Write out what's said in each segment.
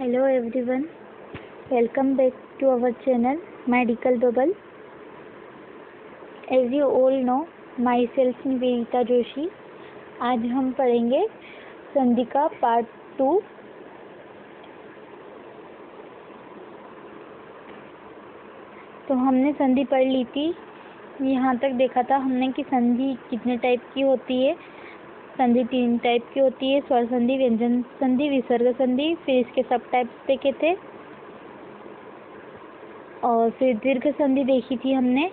Hello everyone, welcome back to our channel Medical Bubble. As you all know, myself Nivedita Joshi. आज हम पढ़ेंगे संधि का पार्ट 2. तो हमने संधि पढ़ ली थी, यहाँ तक देखा था हमने कि संधि कितने टाइप की होती है. संधि 3 टाइप की होती है, स्वर संधि, व्यंजन संधि, विसर्ग संधि. फिर इसके सब टाइप्स देखे थे और फिर दीर्घ संधि देखी थी हमने.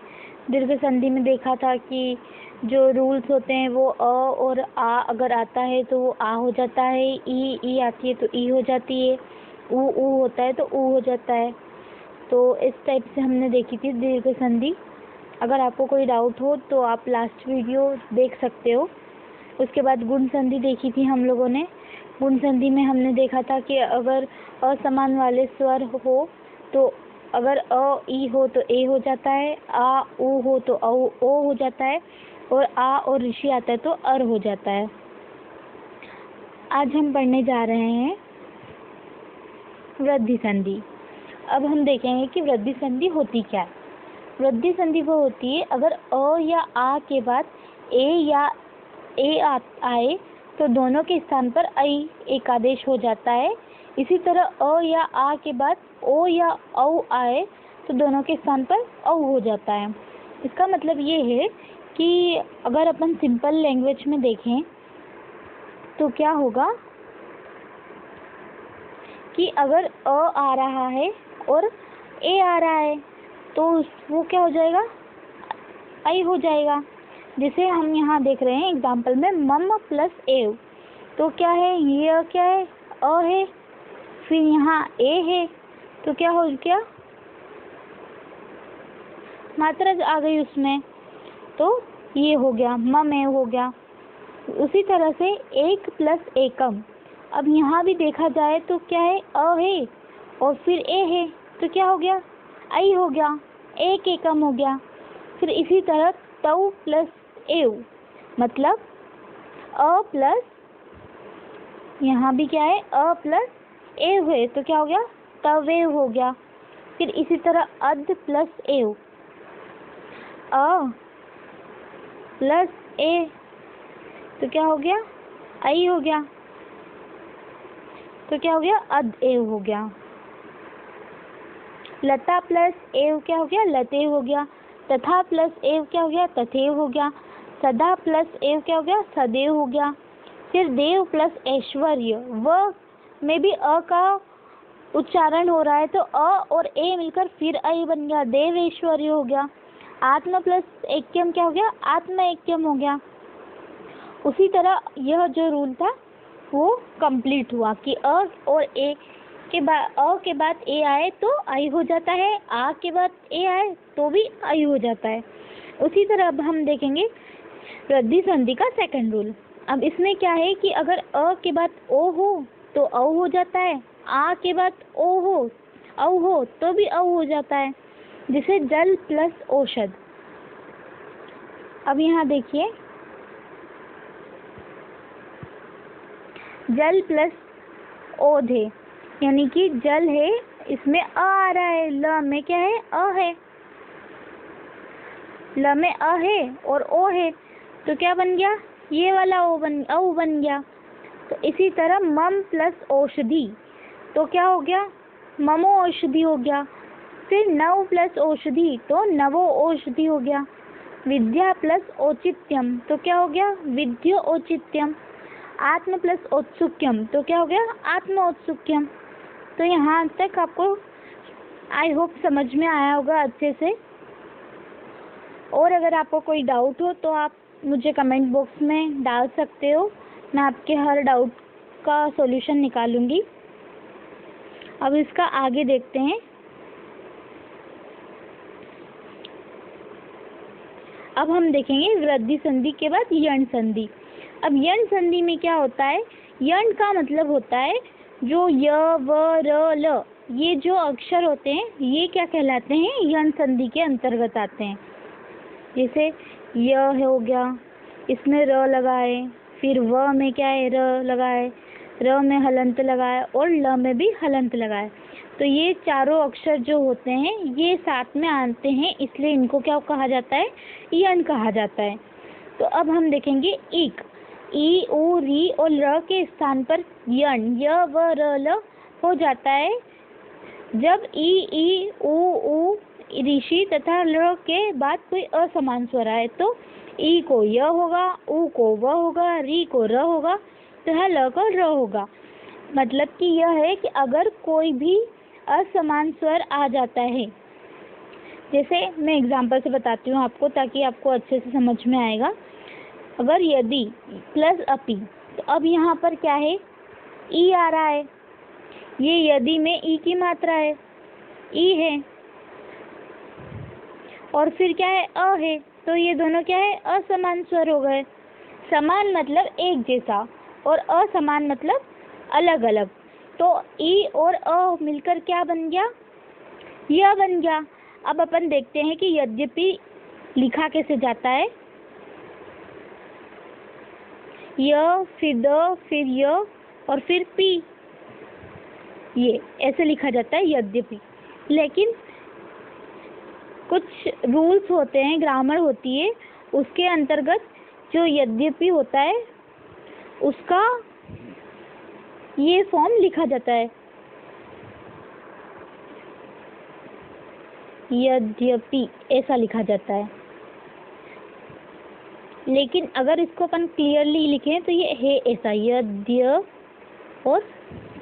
दीर्घ संधि में देखा था कि जो रूल्स होते हैं वो अ और आ अगर आता है तो वो आ हो जाता है, ई आती है तो ई हो जाती है, ऊ होता है तो ऊ हो जाता है. तो इस टाइप से हमने देखी थी दीर्घ संधि. अगर आपको कोई डाउट हो तो आप लास्ट वीडियो देख सकते हो. उसके बाद गुण संधि देखी थी हम लोगों ने. गुण संधि में हमने देखा था कि अगर असमान वाले स्वर हो तो अगर अ ई हो तो ए हो जाता है, आ ऊ हो तो ओ हो जाता है, और आ और ऋषि आता है तो अर हो जाता है. आज हम पढ़ने जा रहे हैं वृद्धि संधि. अब हम देखेंगे कि वृद्धि संधि होती क्या है. वृद्धि संधि वो होती है अगर अ या आ के बाद ए या आए तो दोनों के स्थान पर ऐ एक आदेश हो जाता है. इसी तरह अ या आ के बाद ओ या औ आए तो दोनों के स्थान पर औ हो जाता है. इसका मतलब ये है कि अगर अपन सिंपल लैंग्वेज में देखें तो क्या होगा कि अगर अ आ रहा है और ए आ रहा है तो वो क्या हो जाएगा, ऐ हो जाएगा. जैसे हम यहाँ देख रहे हैं एग्जाम्पल में मम प्लस एव, तो क्या है, ये क्या है, अ है, फिर यहाँ ए है तो क्या हो गया, मात्रा आ गई उसमें, तो ये हो गया मम एव हो गया. उसी तरह से एक प्लस एकम. अब यहाँ भी देखा जाए तो क्या है, अ है और फिर ए है तो क्या हो गया, ऐ हो गया, एक एकम हो गया. फिर इसी तरह तव प्लस एव, मतलब अ प्लस, यहाँ भी क्या है, अ प्लस एव है तो क्या हो गया, तवेव हो गया. फिर इसी तरह अद प्लस एव, अ प्लस ए तो क्या हो गया, ऐ हो गया, तो क्या हो गया, अद एव हो गया. लता प्लस एव क्या हो गया, लतेव हो गया. तथा प्लस एव क्या हो गया, तथेव हो गया. सदा प्लस एव क्या हो गया, सदैव हो गया. फिर देव प्लस ऐश्वर्य, व में भी अ का उच्चारण हो रहा है तो अ और ए मिलकर फिर ऐ बन गया, देव ऐश्वर्य हो गया. आत्म प्लस ऐक्यम क्या हो गया, आत्म ऐक्यम हो गया. उसी तरह यह जो रूल था वो कंप्लीट हुआ कि अ और ए के बाद, अ के बाद ए आए तो ऐ हो जाता है, आ के बाद ए आए तो भी ऐ हो जाता है. उसी तरह अब हम देखेंगे वृद्धि संधि का सेकंड रूल. अब इसमें क्या है कि अगर अ के बाद ओ हो तो औ हो जाता है, आ के बाद ओ हो औ हो तो भी औ हो जाता है. जैसे जल प्लस औषध. अब यहाँ देखिए जल प्लस ओध है, यानी कि जल है, इसमें अ आ रहा है, ल में क्या है, अ है, ल में अ है और ओ है तो क्या बन गया, ये वाला औ बन गया. तो इसी तरह मम प्लस औषधि तो क्या हो गया, ममो औषधि हो गया. फिर नव प्लस औषधि तो नवो औषधि हो गया. विद्या प्लस औचित्यम तो क्या हो गया, विद्यो औचित्यम. आत्म प्लस औत्सुक्यम तो क्या हो गया, आत्म औत्सुक्यम. तो यहाँ तक आपको आई होप समझ में आया होगा अच्छे से. और अगर आपको कोई डाउट हो तो आप मुझे कमेंट बॉक्स में डाल सकते हो, मैं आपके हर डाउट का सॉल्यूशन निकालूंगी. अब इसका आगे देखते हैं. अब हम देखेंगे वृद्धि संधि के बाद यण संधि. अब यण संधि में क्या होता है, यण का मतलब होता है जो य व र ल, ये जो अक्षर होते हैं ये क्या कहलाते हैं, यण संधि के अंतर्गत आते हैं. जैसे य हो गया, इसमें र लगाए, फिर व में क्या है, र लगाए, र में हलंत लगाया और ल में भी हलंत लगाया। तो ये चारों अक्षर जो होते हैं ये साथ में आते हैं, इसलिए इनको क्या कहा जाता है? यण कहा जाता है। तो अब हम देखेंगे इक। ई उ री और र के स्थान पर यण य व र ल हो जाता है जब ई उ ऋषि तथा ल के बाद कोई असमान स्वर आए। तो ई को य होगा, उ को व होगा, री को र होगा तथा ल को र होगा। मतलब कि यह है कि अगर कोई भी असमान स्वर आ जाता है, जैसे मैं एग्जांपल से बताती हूँ आपको ताकि आपको अच्छे से समझ में आएगा। अगर यदि प्लस अपि, तो अब यहाँ पर क्या है? ई आ रहा है, ये यदि में ई की मात्रा है, ई है, और फिर क्या है? अ है। तो ये दोनों क्या है? असमान स्वर हो गए। समान मतलब एक जैसा और असमान मतलब अलग अलग। तो ई और अ मिलकर क्या बन गया? यह बन गया। अब अपन देखते हैं कि यद्यपि लिखा कैसे जाता है। य, फिर द, फिर य और फिर पी, ये ऐसे लिखा जाता है यद्यपि। लेकिन कुछ रूल्स होते हैं, ग्रामर होती है, उसके अंतर्गत जो यद्यपि होता है उसका ये फॉर्म लिखा जाता है, यद्यपि ऐसा लिखा जाता है। लेकिन अगर इसको अपन क्लियरली लिखें तो ये है ऐसा, यद्य और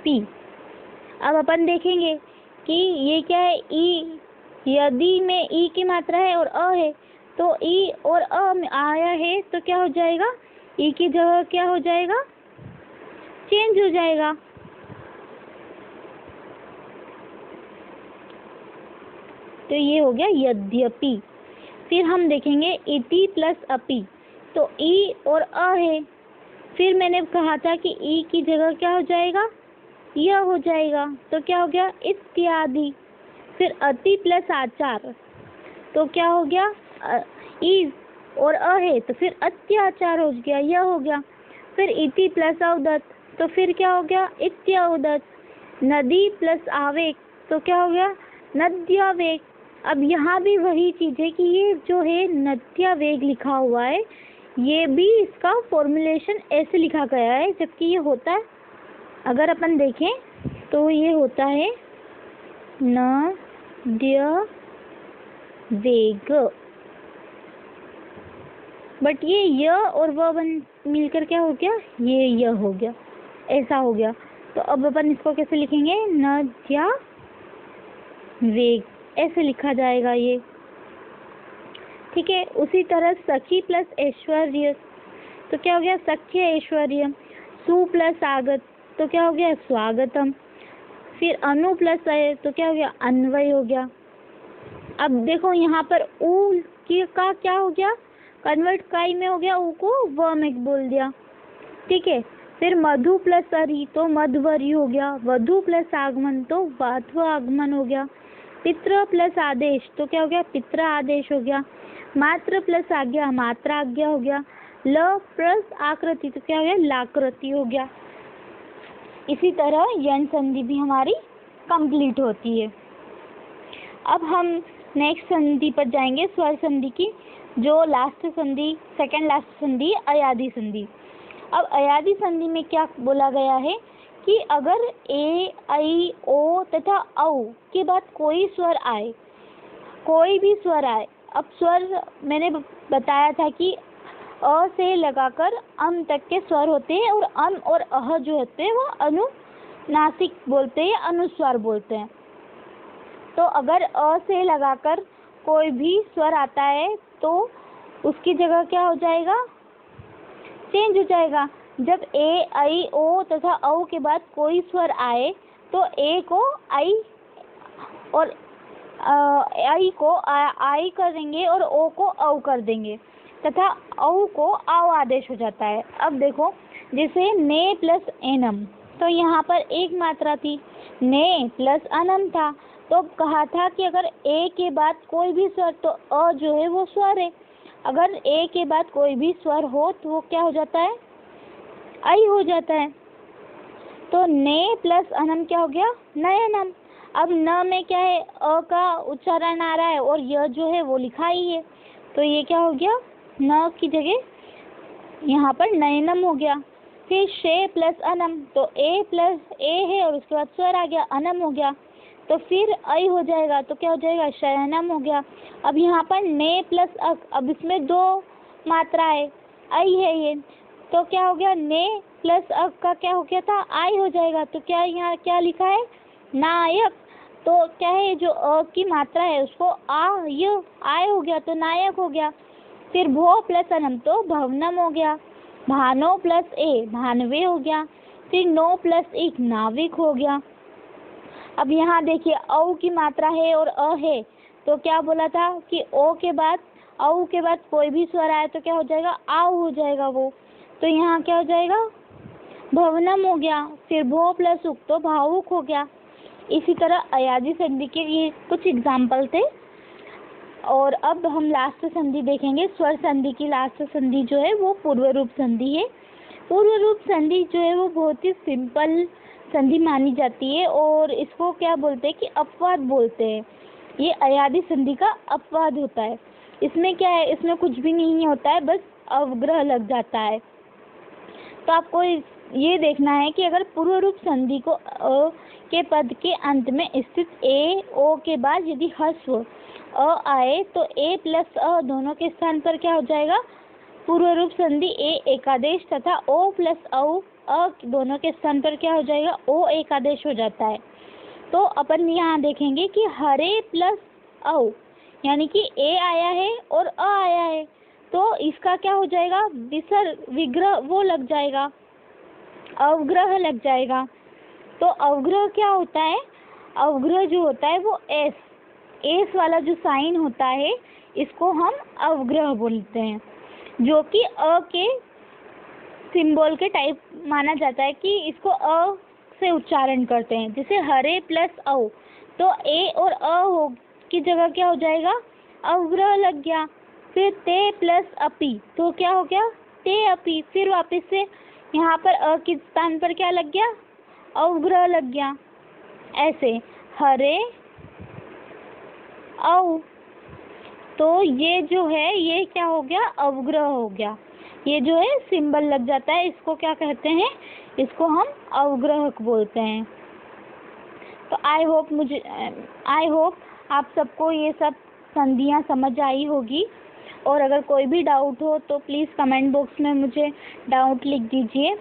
पी। अब अपन देखेंगे कि ये क्या है? ई, यदि में ई की मात्रा है और अ है, तो ई और अ में आया है तो क्या हो जाएगा? ई की जगह क्या हो जाएगा? चेंज हो जाएगा। तो ये हो गया यद्यपि। फिर हम देखेंगे इति प्लस अपि। तो ई और अ है, फिर मैंने कहा था कि ई की जगह क्या हो जाएगा? यह हो जाएगा। तो क्या हो गया? इत्यादि। फिर अति प्लस आचार, तो क्या हो गया? ई और अ है तो फिर अत्याचार हो गया, यह हो गया। फिर इति प्लस अवदत, तो फिर क्या हो गया? इत्याउदत। नदी प्लस आवेग, तो क्या हो गया? नद्यावेग। अब यहाँ भी वही चीज़ है कि ये जो है नद्यावेग लिखा हुआ है, ये भी इसका फॉर्मुलेशन ऐसे लिखा गया है, जबकि ये होता है, अगर अपन देखें तो ये होता है नद्यावेग, बट ये य और व मिलकर क्या हो गया? ये य हो गया, ऐसा हो गया। तो अब अपन इसको कैसे लिखेंगे? नद्यावेग, ऐसे लिखा जाएगा ये, ठीक है। उसी तरह सखी प्लस ऐश्वर्य, तो क्या हो गया? सख्य ऐश्वर्य। सु प्लस आगत, तो क्या हो गया? स्वागतम। फिर अनु प्लस अय, तो क्या हो गया? अन्वय हो गया। अब देखो यहाँ पर उ की का क्या हो गया? कन्वर्ट काई में हो गया, उ को व में बोल दिया, ठीक है। फिर मधु प्लस अरि, तो मधुवरी हो गया। वधु प्लस आगमन, तो वाध्व आगमन हो गया। पित्र प्लस आदेश, तो क्या हो गया? पित्र आदेश हो गया। मात्र प्लस आज्ञा, मात्र आज्ञा हो गया। ल प्लस आकृति, तो क्या हो गया? लाकृति हो गया। इसी तरह यण संधि भी हमारी कंप्लीट होती है। अब हम नेक्स्ट संधि पर जाएंगे, स्वर संधि की, जो लास्ट संधि, सेकंड लास्ट संधि, अयादि संधि। अब अयादि संधि में क्या बोला गया है कि अगर ए, ऐ, ओ तथा औ के बाद कोई स्वर आए, कोई भी स्वर आए। अब स्वर मैंने बताया था कि अ से लगाकर अम तक के स्वर होते हैं, और अम और अह जो होते हैं वो अनुनासिक बोलते हैं, अनुस्वार बोलते हैं। तो अगर अ से लगाकर कोई भी स्वर आता है तो उसकी जगह क्या हो जाएगा? चेंज हो जाएगा। जब ए, ऐ, ओ तथा औ के बाद कोई स्वर आए तो ए को आई और आई को आई कर देंगे और ओ को औ कर देंगे, तथा औ को आव आदेश हो जाता है। अब देखो, जैसे ने प्लस एनम, तो यहाँ पर एक मात्रा थी, ने प्लस अनम था, तो कहा था कि अगर ए के बाद कोई भी स्वर, तो अ जो है वो स्वर है। अगर ए के बाद कोई भी स्वर हो तो वो क्या हो जाता है? आई हो जाता है। तो ने प्लस अनम क्या हो गया, नयनम। अब न में क्या है, अ का उच्चारण आ रहा है और यह जो है वो लिखा ही है, तो ये क्या हो गया, न की जगह यहाँ पर नयनम हो गया। फिर शे प्लस अनम, तो ए प्लस ए है और उसके बाद स्वर आ गया, अनम हो गया, तो फिर ऐ हो जाएगा, तो क्या हो जाएगा, शयनम हो गया। अब यहाँ पर ने प्लस अक, अब इसमें दो मात्रा है, ऐ है ये, तो क्या हो गया, ने प्लस अक का क्या हो गया था, आय हो जाएगा। तो क्या यहाँ क्या लिखा है, नायक। तो क्या है, जो अ की मात्रा है उसको आय हो गया, तो नायक हो गया। फिर भो प्लस अनम, तो भवनम हो गया। भानो प्लस ए, भानवे हो गया। फिर नो प्लस एक, नाविक हो गया। अब यहाँ देखिए औ की मात्रा है और अ है, तो क्या बोला था कि ओ के बाद, औ के बाद कोई भी स्वर आए तो क्या हो जाएगा, आव हो जाएगा वो, तो यहाँ क्या हो जाएगा, भवनम हो गया। फिर भो प्लस उक, तो भावुक हो गया। इसी तरह अयाजी संधि के ये कुछ एग्जाम्पल थे। और अब हम लास्ट संधि देखेंगे। स्वर संधि की लास्ट संधि जो है वो पूर्व रूप संधि है। पूर्व रूप संधि जो है वो बहुत ही सिंपल संधि मानी जाती है और इसको क्या बोलते हैं कि अपवाद बोलते हैं। ये अयादी संधि का अपवाद होता है। इसमें क्या है, इसमें कुछ भी नहीं होता है, बस अवग्रह लग जाता है। तो आपको ये देखना है कि अगर पूर्व रूप संधि को अ के पद के अंत में स्थित ए ओ के बाद यदि ह्रस्व अ आए तो ए प्लस अ दोनों के स्थान पर क्या हो जाएगा, पूर्व रूप संधि ए एकादेश तथा ओ प्लस अ दोनों के स्थान पर क्या हो जाएगा, ओ एकादेश हो जाता है। तो अपन यहाँ देखेंगे कि हरे प्लस औ, यानी कि ए आया है और अ आया है, तो इसका क्या हो जाएगा, विग्रह वो लग जाएगा, अवग्रह लग जाएगा। तो अवग्रह क्या होता है, अवग्रह जो होता है वो एस वाला जो साइन होता है इसको हम अवग्रह बोलते हैं, जो कि अ के सिंबल के टाइप माना जाता है कि इसको अ से उच्चारण करते हैं। जैसे हरे प्लस औ, तो ए और अ हो की जगह क्या हो जाएगा, अवग्रह लग गया। फिर ते प्लस अपी, तो क्या हो गया, ते अपी। फिर वापस से यहाँ पर अ के स्थान पर क्या लग गया, अवग्रह लग गया। ऐसे हरे औ, तो ये जो है ये क्या हो गया, अवग्रह हो गया। ये जो है सिंबल लग जाता है, इसको क्या कहते हैं, इसको हम अवग्रह बोलते हैं। तो आई होप आप सबको ये सब संधियाँ समझ आई होगी। और अगर कोई भी डाउट हो तो प्लीज़ कमेंट बॉक्स में मुझे डाउट लिख दीजिए।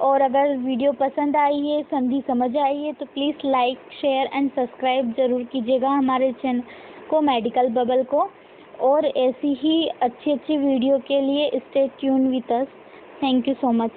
और अगर वीडियो पसंद आई है, संधि समझ आई है, तो please like share and subscribe ज़रूर कीजिएगा हमारे चैनल को, मेडिकल बबल को। और ऐसी ही अच्छी वीडियो के लिए stay tune with us. Thank you so much.